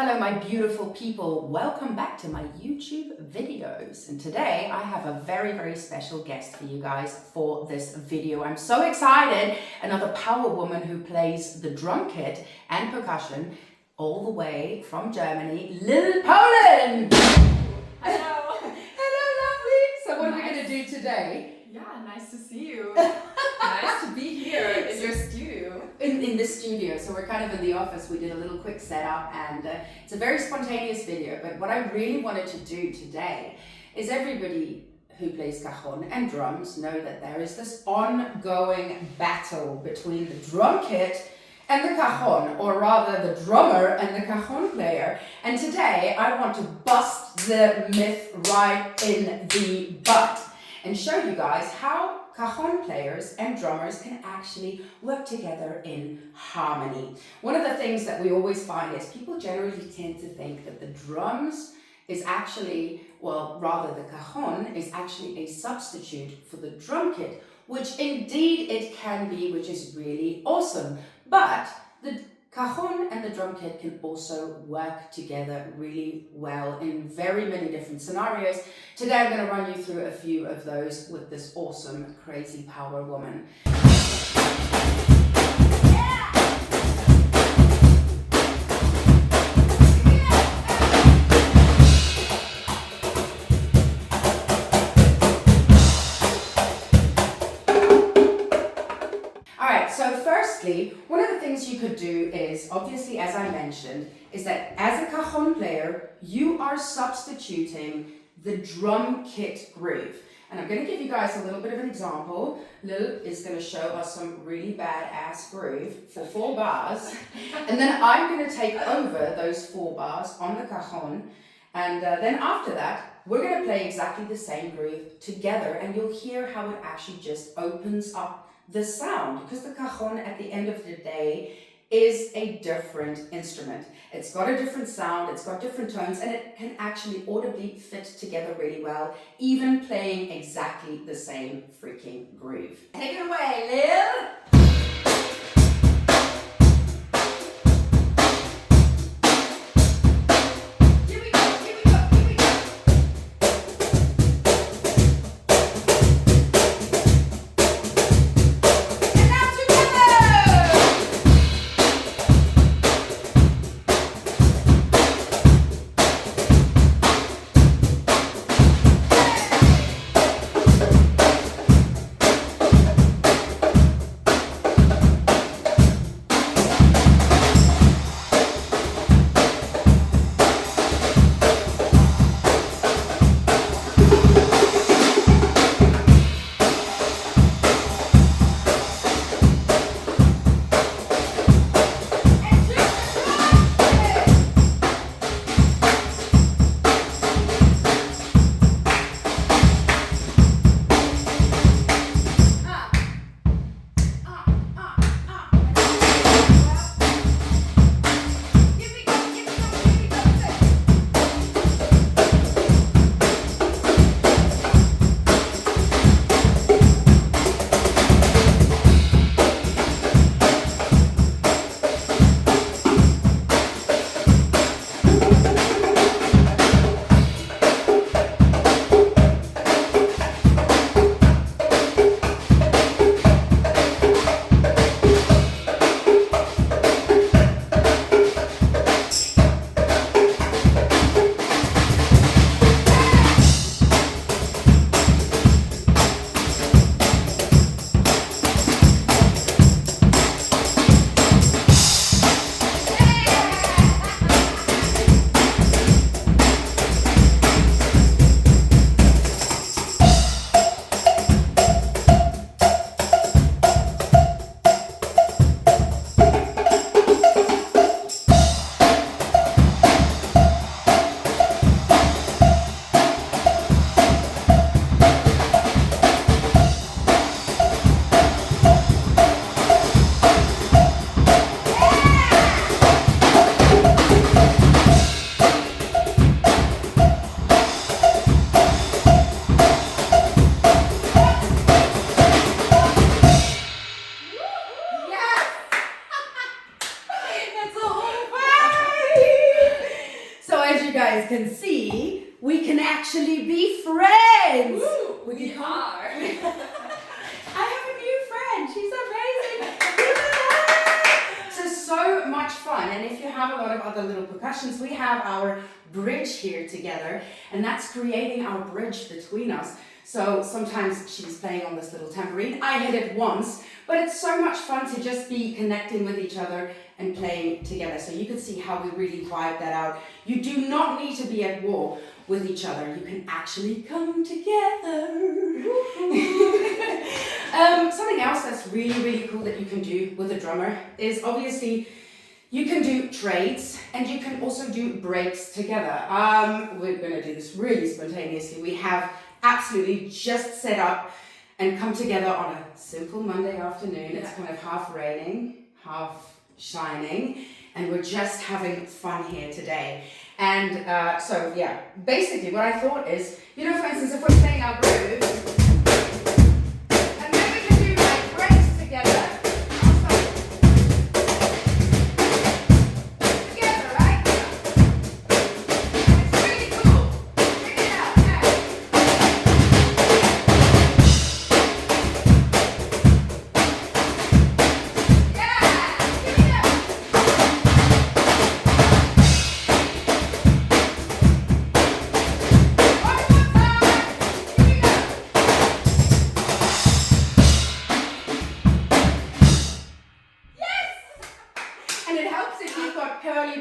Hello my beautiful people, welcome back to my YouTube videos, and today I have a very special guest for you guys for this video. I'm so excited, another power woman who plays the drum kit and percussion all the way from Germany, Little Poland! Hello! Hello lovely! So what are we going to do today? Yeah, nice to see you. Nice to be here in your studio. In the studio, so we're kind of in the office. We did a little quick setup and it's a very spontaneous video, but what I really wanted to do today is everybody who plays cajon and drums know that there is this ongoing battle between the drum kit and the cajon, or rather the drummer and the cajon player. And today I want to bust the myth right in the butt and show you guys how cajon players and drummers can actually work together in harmony. One of the things that we always find is people generally tend to think that the drums is actually, well, rather the cajon is actually a substitute for the drum kit, which indeed it can be, which is really awesome. But the cajon and the drum kit can also work together really well in very many different scenarios. Today I'm going to run you through a few of those with this awesome, crazy power woman. So firstly, one of the things you could do is, obviously as I mentioned, is that as a cajon player, you are substituting the drum kit groove. And I'm going to give you guys a little bit of an example. Lil is going to show us some really badass groove for 4 bars. And then I'm going to take over those 4 bars on the cajon. And then after that, we're going to play exactly the same groove together. And you'll hear how it actually just opens up the sound, because the cajon at the end of the day is a different instrument. It's got a different sound, it's got different tones, and it can actually audibly fit together really well, even playing exactly the same freaking groove. Take it away, Lil! guys can see, we can actually be friends. Woo, we can are. I have a new friend. She's amazing. So much fun. And if you have a lot of other little percussions, we have our bridge here together, and that's creating our bridge between us. So sometimes she's playing on this little tambourine. I hit it once, but it's so much fun to just be connecting with each other and playing together. So you can see how we really vibe that out. You do not need to be at war with each other. You can actually come together. Something else that's really, really cool that you can do with a drummer is obviously you can do trades and you can also do breaks together. We're gonna do this really spontaneously. We have absolutely just set up and come together on a simple Monday afternoon. It's kind of half raining, half shining, and we're just having fun here today. And so yeah, basically what I thought is, you know, for instance, if we're playing our groove, and then we can do like breaks together. Together, right? It's really cool. Check it out, yeah.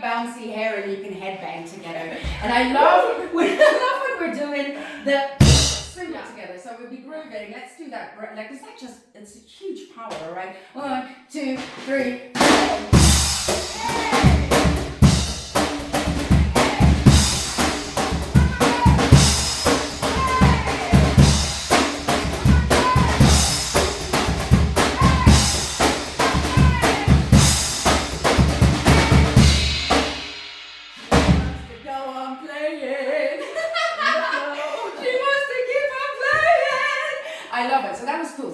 Bouncy hair and you can headbang together. And I love when we're doing the single together. So we'll be grooving. Let's do that. Like it's like just it's a huge power, right? 1, 2, 3, 4.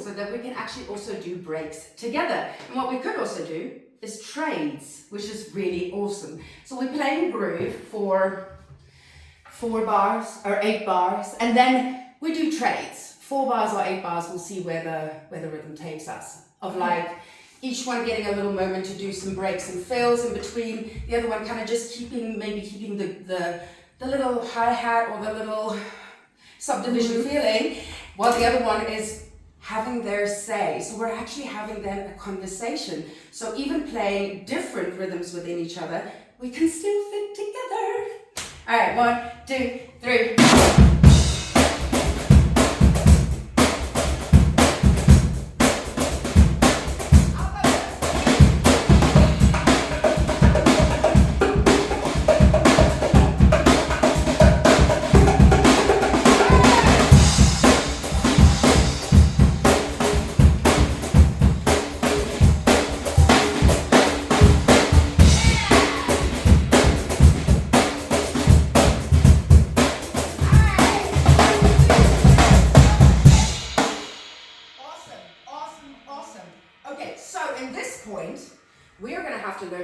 So that we can actually also do breaks together. And what we could also do is trades, which is really awesome. So we're playing groove for 4 bars or 8 bars, and then we do trades. 4 bars or 8 bars, we'll see where the rhythm takes us. Of like each one getting a little moment to do some breaks and fills in between, the other one kind of just keeping the little hi-hat or the little subdivision feeling, while the other one is having their say. So we're actually having then a conversation. So even playing different rhythms within each other, we can still fit together. All right, 1, 2, 3.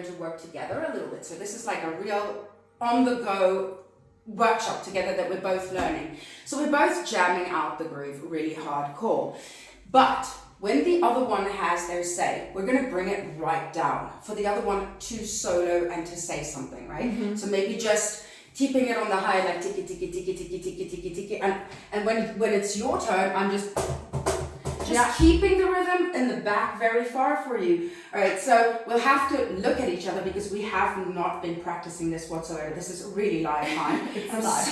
To work together a little bit. So this is like a real on-the-go workshop together that we're both learning. So we're both jamming out the groove really hardcore. But when the other one has their say, we're going to bring it right down for the other one to solo and to say something, right? Mm-hmm. So maybe just keeping it on the high, like tiki tiki tiki tiki tiki tiki tiki, and when it's your turn, I'm just keeping the rhythm in the back very far for you. All right, so we'll have to look at each other because we have not been practicing this whatsoever. This is really live time. It's live.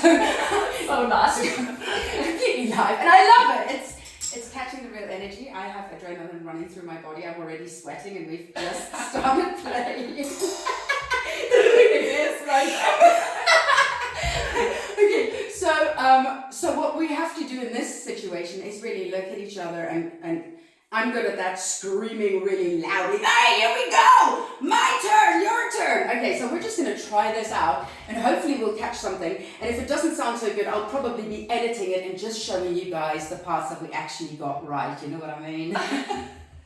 So live. Completely live, and I love it. It's catching the real energy. I have adrenaline running through my body. I'm already sweating, and we've just started playing. It is like. Okay, so what we have to do in this situation is really look at each other, and I'm good at that, screaming really loudly, hey, here we go, my turn, your turn. Okay, so we're just gonna try this out, and hopefully we'll catch something, and if it doesn't sound so good, I'll probably be editing it and just showing you guys the parts that we actually got right, you know what I mean?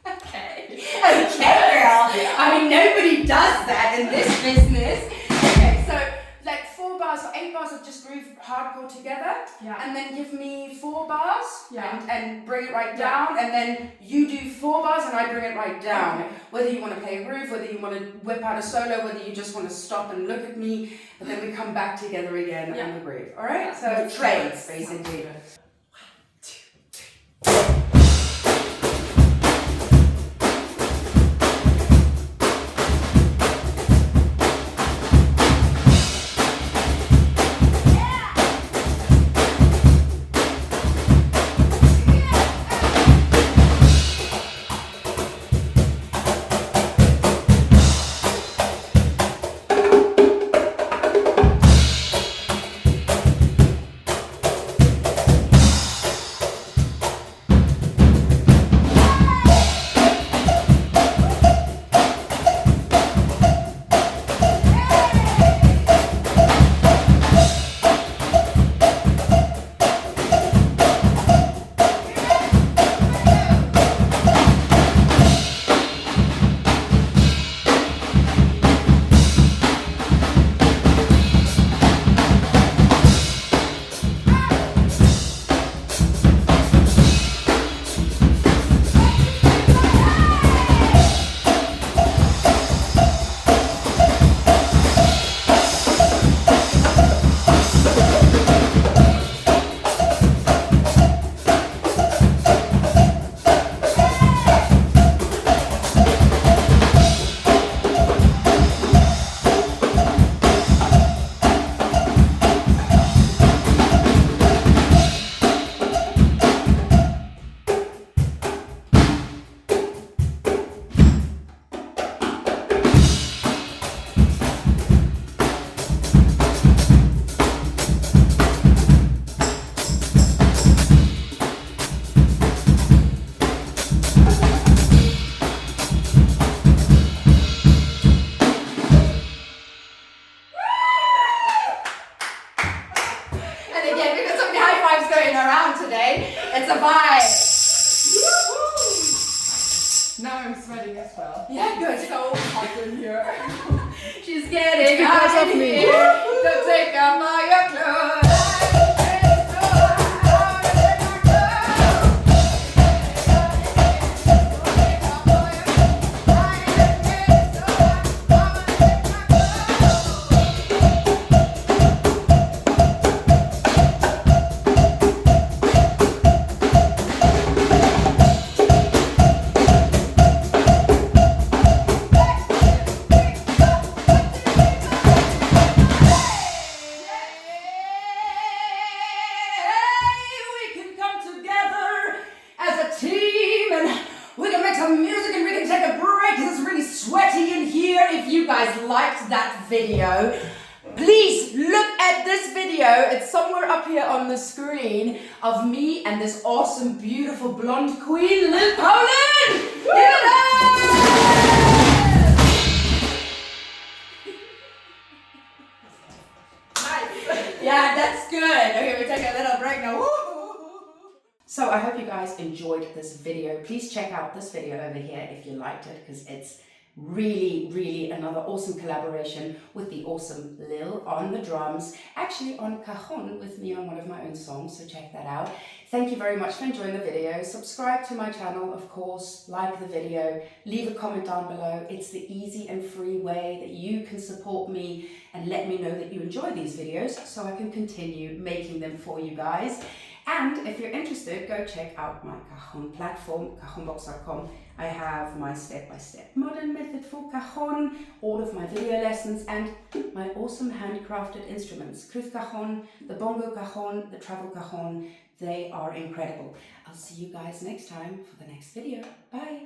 Okay, girl, I mean, nobody does that in this business. Okay, so like 4 bars or 8 bars groove hardcore together, Yeah. and then give me 4 bars, Yeah. and bring it right down, and then you do 4 bars and I bring it right down. Okay. Whether you want to play a groove, whether you want to whip out a solo, whether you just want to stop and look at me, but then we come back together again on the groove. All right? So trades, basically. It's a vibe. Now I'm sweating as well. Yeah, good. So hot in here. She's getting Because hot of in me. here. Don't take off all your clothes. If you guys liked that video, please look at this video. It's somewhere up here on the screen of me and this awesome, beautiful blonde queen, Lil Poland. Give it up! Nice. Yeah, that's good. Okay, we take a little break now. Woo! So I hope you guys enjoyed this video. Please check out this video over here if you liked it, because it's really another awesome collaboration with the awesome Lil on the drums, actually on Cajon with me on one of my own songs, so check that out. Thank you very much for enjoying the video. Subscribe to my channel, of course, like the video, leave a comment down below. It's the easy and free way that you can support me and let me know that you enjoy these videos so I can continue making them for you guys. And if you're interested, go check out my Cajon platform, cajonbox.com. I have my step-by-step modern method for Cajon, all of my video lessons, and my awesome handcrafted instruments. Cruz Cajon, the bongo Cajon, the travel Cajon. They are incredible. I'll see you guys next time for the next video. Bye.